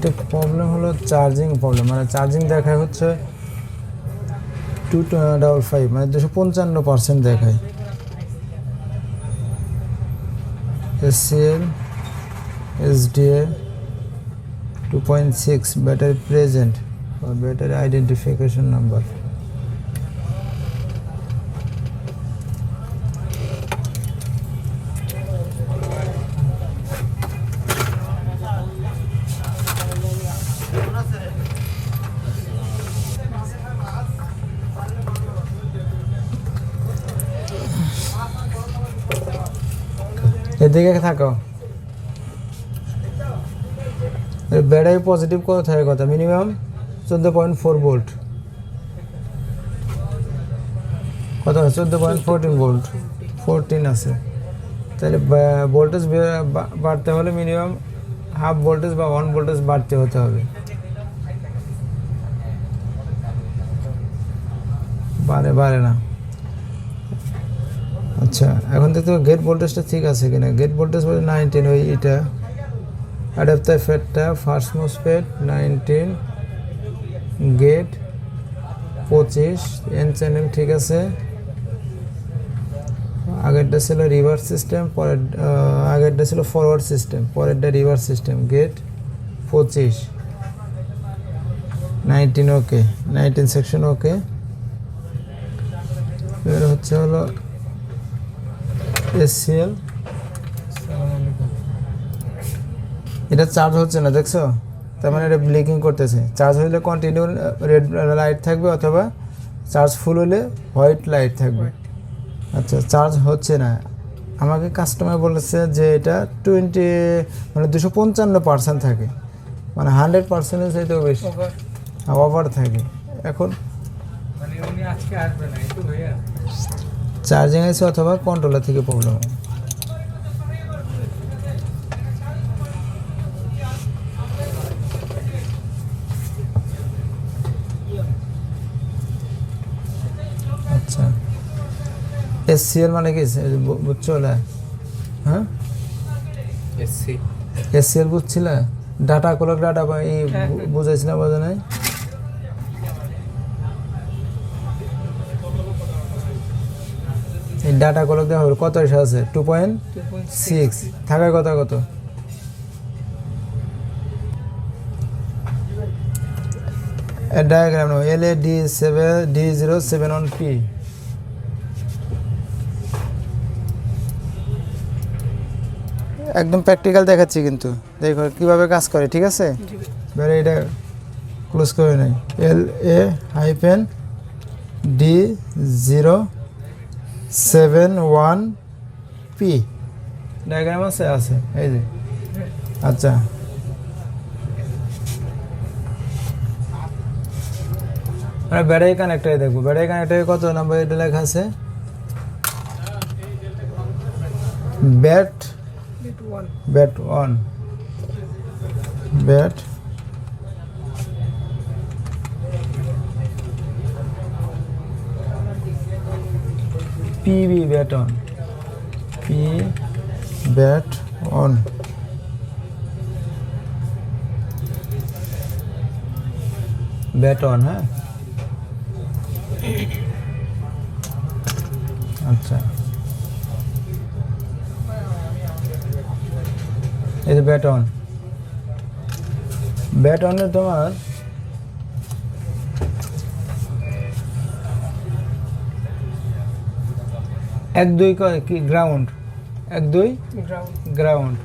এটা প্রবলেম হলো charging problem, মানে চার্জিং দেখায় হচ্ছে 255, মানে 255% দেখায়। AAL SDA 2.6 battery present or battery identification number. এদিকে থাকো, ব্যাটারি পজিটিভ কত থাকে, কথা মিনিমাম 14.4 ভোল্ট, কত 14.14 ভোল্ট, 14 আছে। তাহলে ভোল্টেজ বাড়তে হলে মিনিমাম হাফ ভোল্টেজ বা 1 ভোল্টেজ বাড়তে হতে হবে, বাড়ে না। আচ্ছা, এখন দেখতে গেট ভোল্টেজটা ঠিক আছে কিনা। গেট ভোল্টেজ বলে 19, ওই এটা অ্যাডাপ্টার ফেটটা first MOSFET 19, gate 25, N channel ঠিক আছে। আগেরটা ছিল রিভার্স সিস্টেম, আগেরটা ছিল ফরওয়ার্ড সিস্টেম, পরেরটা reverse system. Gate 25, 19 okay, 19 section okay. এবার হচ্ছে হলো AAL, এটা চার্জ হচ্ছে না দেখছো, তার মানে এটা ব্লিকিং করতেছে। চার্জ হলে কন্টিনিউ রেড লাইট থাকবে, অথবা চার্জ ফুল হলে হোয়াইট লাইট থাকবে। আচ্ছা, চার্জ হচ্ছে না, আমাকে কাস্টমার বলেছে যে এটা 255% থাকে, মানে 100%-এর চাইতেও বেশি ওভার থাকে। এখন চার্জিং আছে অথবা কন্ট্রোলার থেকে প্রবলেম। আচ্ছা, AAL মানে কি বুঝছো না? হ্যাঁ, AAL বুঝছিল, ডাটা কলক ডাটা বুঝাইছি না, বোঝা নাই? এই ডাটা কলক দেওয়া হবে কত আছে, 2.6 থাকার কথা কত। ডায়াগ্রাম LA-D071P, একদম প্র্যাকটিক্যাল দেখাচ্ছি কিন্তু, দেখো কিভাবে কাজ করে, ঠিক আছে? এবারে এটা ক্লোজ করে নেই। LA-D071P ডায়াগ্রাম আছে এই যে। আচ্ছা, ব্যাটারি কানেক্টরে দেখবো, ব্যাটারি কানেক্টরে কত নাম্বার এটা লেখা আছে, bat 1, bat PB bat on, bat on. Bat on, হ্যাঁ। আচ্ছা, এই যে ব্যাট অন, ব্যাট অনে তোমার এক দুই কি গ্রাউন্ড, এক দুই গ্রাউন্ড,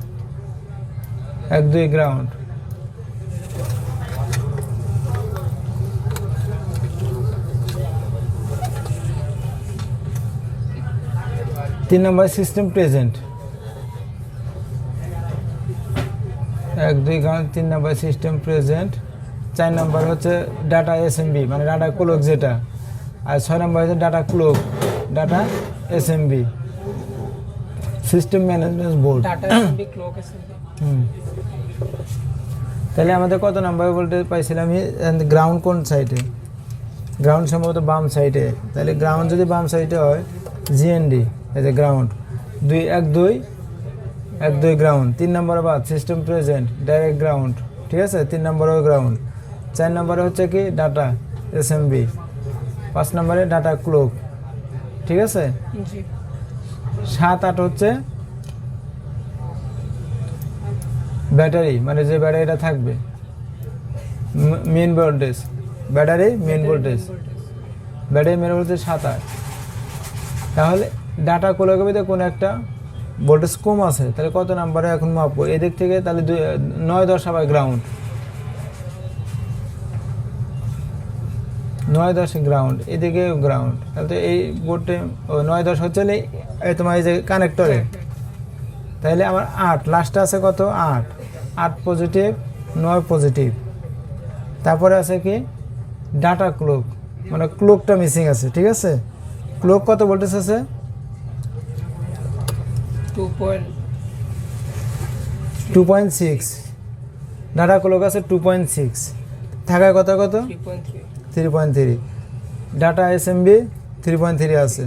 এক দুই গ্রাউন্ড। তিন নম্বর সিস্টেম প্রেজেন্ট, 1 2 গ্রাউন্ড, 3 নম্বর সিস্টেম প্রেজেন্ট। 4 নম্বর হচ্ছে ডাটা SMB, মানে ডাটা ক্লক যেটা, আর 6 নম্বর হচ্ছে data clock, data SMB, system management board. তাহলে আমাদের কত নাম্বার বলতে পাইছিলাম, গ্রাউন্ড কোন সাইডে, গ্রাউন্ড সম্ভবত বাম সাইডে। তাহলে গ্রাউন্ড যদি বাম সাইডে হয়, GND, এই যে গ্রাউন্ড 1 2 গ্রাউন্ড। 3 নম্বর বাদ সিস্টেম প্রেজেন্ট, ডাইরেক্ট গ্রাউন্ড ঠিক আছে, 3 নম্বরে গ্রাউন্ড, 4 নম্বরে হচ্ছে কি ডাটা এসএমবি, 5 নম্বরে ডাটা ক্লক, ঠিক আছে। 7, 8 হচ্ছে ব্যাটারি, মানে যে ব্যাটারিটা থাকবে, main voltage, battery main voltage, battery main voltage 7, 8। তাহলে ডাটা ক্লকের ভিতরে কোনো একটা ভোল্টেজ কম আছে, তাহলে কত নাম্বারে এখন মাপবো এদিক থেকে, তাহলে 9, 10 আবার গ্রাউন্ড, 9, 10 গ্রাউন্ড, এদিকে গ্রাউন্ড, তাহলে তো এই বোর্ডে 9, 10 হচ্ছে এই তোমার এই যে কানেক্টরে, তাহলে আমার 8 লাস্টে আছে কত 8, 8 পজিটিভ, 9 পজিটিভ। তারপরে আছে কি ডাটা ক্লক, মানে ক্লকটা মিসিং আছে, ঠিক আছে। ক্লক কত ভোল্টেজ আছে 2.6, ডাটা ক্লক আছে 2.6, থাকায় কত 3.3, ডাটা এসএমবি 3.3 আছে।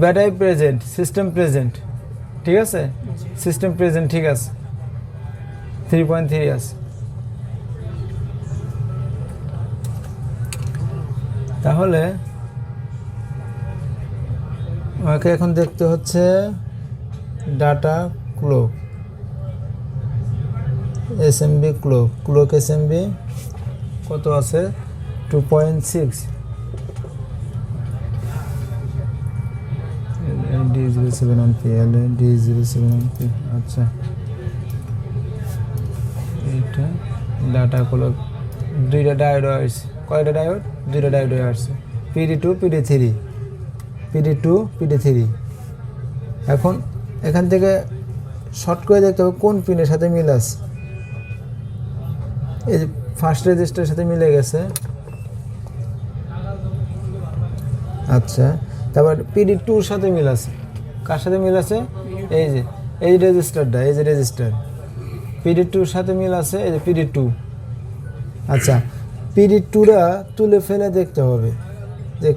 ব্যাটারি প্রেজেন্ট, সিস্টেম প্রেজেন্ট, ঠিক আছে, সিস্টেম প্রেজেন্ট, ঠিক আছে, 3.3 আছে। তাহলে আমাকে এখন দেখতে হচ্ছে data clock, SMB clock, clock SMB কত আছে 2.6, LA-D071P, LA-D071P, আচ্ছা এটা ডাটা ক্লক, 2টা ডায়োড আসছে, কয়টা ডায়োড 2টা ডায়োড আসছে, PD2 PD3, PD2 PD3। এখন এখান থেকে শর্ট করে দেখতে হবে কোন পিনের সাথে মিল আছে, এই যে ফার্স্ট রেজিস্টারের সাথে মিলে গেছে, আচ্ছা। তারপর PD2 সাথে মিল আছে, কার সাথে মিল আছে এই রেজিস্টারটা, এই যে রেজিস্টার PD2 সাথে মিল আছে, এই যে PD2। আচ্ছা, PD2টা তুলে ফেলে দেখতে হবে যে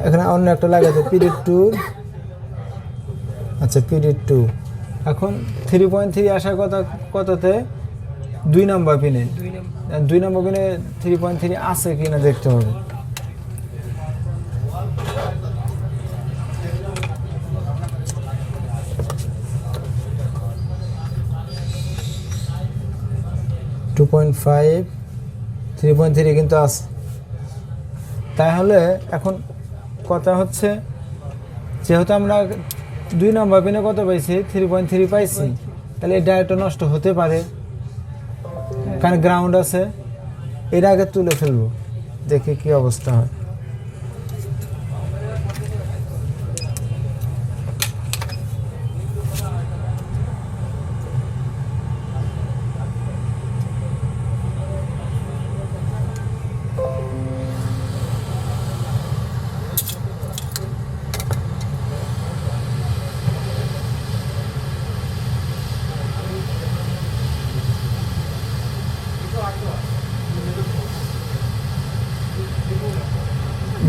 এখানে অন্য একটা লাগাতে PD2, আচ্ছা PD2। এখন 3.3 আসার কথা কততে 2 নম্বর পিনে, 2 নম্বর পিনে 3.3 আছে কিনা দেখতে হবে। .5, 3.3 কিন্তু আছে। তাহলে এখন কথা হচ্ছে যেহেতু আমরা 2 নম্বর পিনে কত পাইছি 3.3 পাইছি, তাহলে এই ডায়োডটা নষ্ট হতে পারে, কারণ গ্রাউন্ড আছে। এর আগে তুলে ফেলবো, দেখি কি অবস্থা হয়।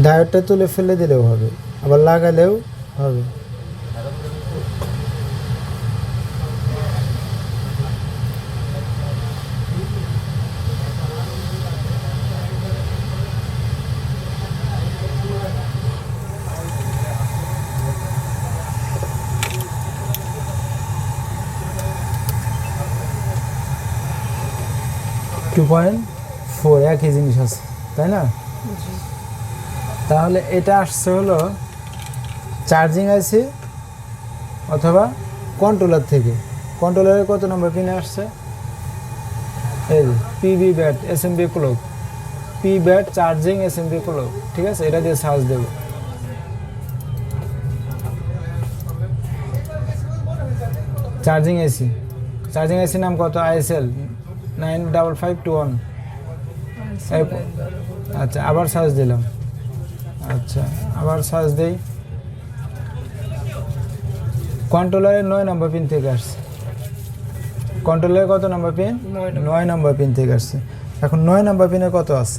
ডায়োডটা তুলে ফেলে দিলেও হবে, আবার লাগালেও হবে। .4 একই জিনিস আছে, তাই না? তাহলে এটা আসছে হলো চার্জিং আইসি অথবা কন্ট্রোলার থেকে। কন্ট্রোলারের কত নম্বর পিনে আসছে, এই PB bat SMB clock, P bat charging SMB clock, ঠিক আছে। এটা দিয়ে সার্চ দেব। চার্জিং এসি, চার্জিং এসি নাম কত ISL 95521। আচ্ছা, আবার সার্চ দিলাম। আচ্ছা, আবার সার্চ দেই। কন্ট্রোলারের 9 নম্বর পিন থেকে আসছে। কন্ট্রোলারের কত নম্বর পিন 9 নম্বর পিন থেকে আসছে। এখন 9 নম্বর পিনে কত আছে,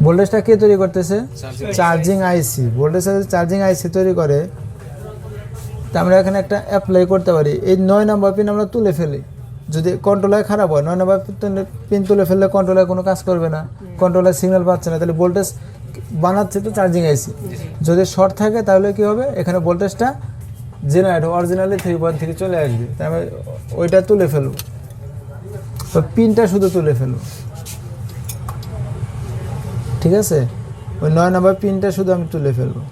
ভোল্টেজটা কে তৈরি করতেছে? চার্জিং আইসি। ভোল্টেজ চার্জিং আইসি তৈরি করে। তা আমরা এখানে একটা অ্যাপ্লাই করতে পারি। এই 9 নম্বর পিন আমরা তুলে ফেলি। যদি কন্ট্রোলার খারাপ হয়, 9 নম্বর পিন তুলে ফেললে কন্ট্রোলার কোনো কাজ করবে না, কন্ট্রোলার সিগন্যাল পাচ্ছে না, তাহলে ভোল্টেজ বানাচ্ছে তো চার্জিং আইসি। যদি শর্ট থাকে তাহলে কি হবে? এখানে ভোল্টেজটা জেনারেট অরিজিনালি 3.3 চলে আসবে। তাই আমি ওইটা তুলে ফেলব, তো পিনটা শুধু তুলে ফেলব। ঠিক আছে, ওই 9 নম্বর পিনটা শুধু আমি তুলে ফেলবো।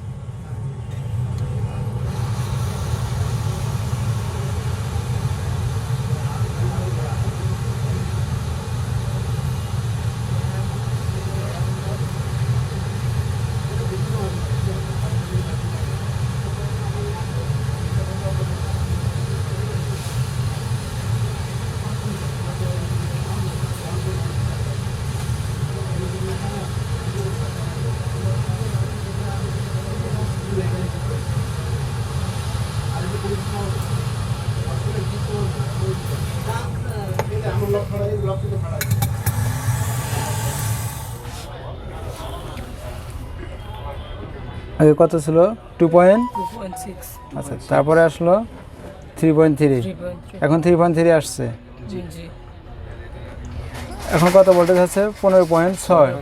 আগে কত ছিল? 2.6। আচ্ছা, তারপরে আসলো 3.3, এখন 3.3 আসছে। এখন কত ভোল্টেজ আছে? 15.6।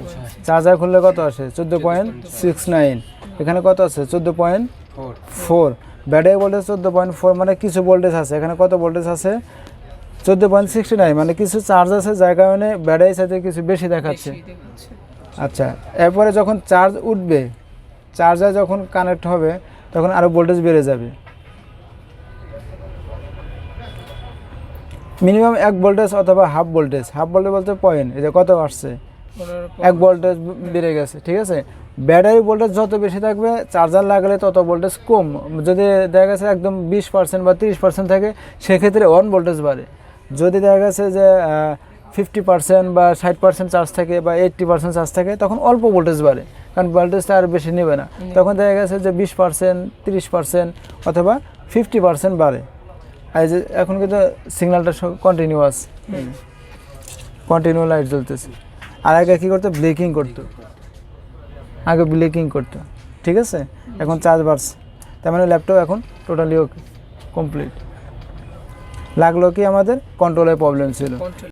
চার্জার খুললে কত আসে? 14.69। এখানে কত আছে? 14.4। ব্যাটারি ভোল্টেজ 14.4, মানে কিছু ভোল্টেজ আছে। এখানে কত ভোল্টেজ আছে? 14.69, মানে কিছু চার্জ আছে যার কারণে ব্যাটারির সাথে কিছু বেশি দেখাচ্ছে। আচ্ছা, এরপরে যখন চার্জ উঠবে, চার্জার যখন কানেক্ট হবে তখন আরও ভোল্টেজ বেড়ে যাবে। মিনিমাম 1 ভোল্টেজ অথবা হাফ ভোল্টেজ। হাফ ভোল্টেজ বলতে পয়েন্ট, এটা কত আসছে? 1 ভোল্টেজ বেড়ে গেছে। ঠিক আছে, ব্যাটারি ভোল্টেজ যত বেশি থাকবে চার্জার লাগালে তত ভোল্টেজ কম। যদি দেখা গেছে একদম 20% বা 30% থাকে, সেক্ষেত্রে 1 ভোল্টেজ বাড়ে। যদি দেখা গেছে যে 50% বা 60% চার্জ থাকে বা 80% চার্জ থাকে, তখন অল্প ভোল্টেজ বাড়ে, কারণ ভোল্টেজটা আর বেশি নেবে না। তখন দেখা গেছে যে 20%, 30% অথবা 50% বাড়ে। আর যে এখন কিন্তু সিগন্যালটা কন্টিনিউয়াস, কন্টিনিউ লাইট জ্বলতেছে। আর আগে কী করতো? ব্লিকিং করতো, আগে ব্লিকিং করতো। ঠিক আছে, এখন চার্জ বাড়ছে, তার মানে ল্যাপটপ এখন টোটালি ওকে, কমপ্লিট। লাগলো কি আমাদের? কন্ট্রোলের প্রবলেম ছিল।